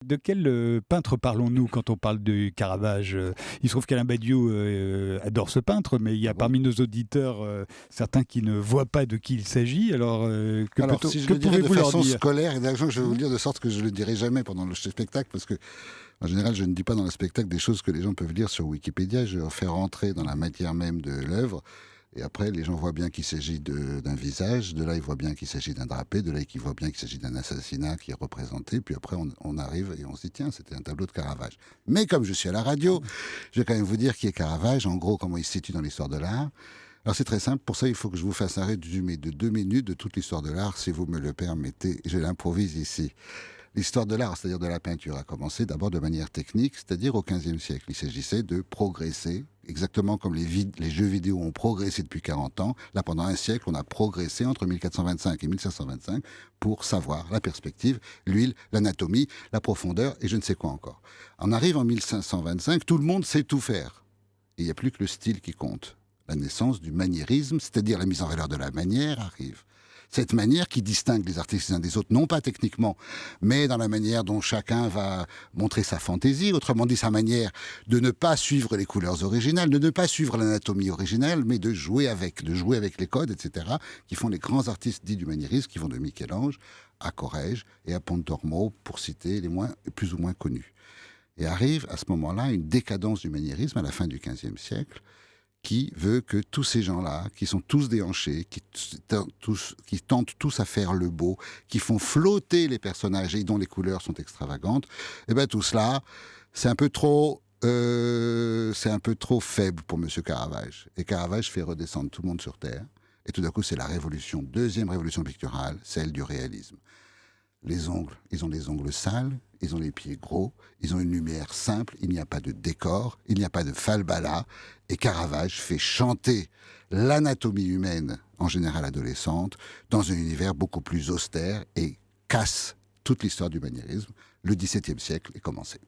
De quel peintre parlons-nous quand on parle de Caravage? Il se trouve qu'Alain Badiou adore ce peintre, mais il y Ah a bon? parmi nos auditeurs certains qui ne voient pas de qui il s'agit. Alors, Alors, si je que le dirais de pouvez-vous leur façon dire? scolaire, et d'ailleurs, je vais vous le dire de sorte que je ne le dirai jamais pendant le spectacle, parce que, en général, je ne dis pas dans le spectacle des choses que les gens peuvent lire sur Wikipédia. Je vais faire rentrer dans la matière même de l'œuvre. Et après, les gens voient bien qu'il s'agit d'un visage. De là, ils voient bien qu'il s'agit d'un drapé. De là, ils voient bien qu'il s'agit d'un assassinat qui est représenté. Puis après, on arrive et on se dit, tiens, c'était un tableau de Caravage. Mais comme je suis à la radio, je vais quand même vous dire qui est Caravage, en gros, comment il se situe dans l'histoire de l'art. Alors c'est très simple, pour ça il faut que je vous fasse un résumé de 2 minutes de toute l'histoire de l'art, si vous me le permettez, je l'improvise ici. L'histoire de l'art, c'est-à-dire de la peinture, a commencé d'abord de manière technique, c'est-à-dire au XVe siècle. Il s'agissait de progresser, exactement comme les jeux vidéo ont progressé depuis 40 ans. Là, pendant un siècle, on a progressé entre 1425 et 1525 pour savoir la perspective, l'huile, l'anatomie, la profondeur et je ne sais quoi encore. On arrive en 1525, tout le monde sait tout faire. Et il n'y a plus que le style qui compte. La naissance du maniérisme, c'est-à-dire la mise en valeur de la manière, arrive. Cette manière qui distingue les artistes les uns des autres, non pas techniquement, mais dans la manière dont chacun va montrer sa fantaisie, autrement dit sa manière de ne pas suivre les couleurs originales, de ne pas suivre l'anatomie originale, mais de jouer avec les codes, etc., qui font les grands artistes dits du maniérisme, qui vont de Michel-Ange à Corrège et à Pontormo, pour citer les plus ou moins connus. Et arrive à ce moment-là une décadence du maniérisme à la fin du XVe siècle, qui veut que tous ces gens-là, qui sont tous déhanchés, qui tentent tous à faire le beau, qui font flotter les personnages et dont les couleurs sont extravagantes, et bien tout cela, c'est un peu trop faible pour Monsieur Caravage. Et Caravage fait redescendre tout le monde sur Terre. Et tout d'un coup, c'est la deuxième révolution picturale, celle du réalisme. Les ongles, ils ont les ongles sales, ils ont les pieds gros, ils ont une lumière simple, il n'y a pas de décor, il n'y a pas de falbala, et Caravage fait chanter l'anatomie humaine, en général adolescente, dans un univers beaucoup plus austère et casse toute l'histoire du maniérisme. Le XVIIe siècle est commencé.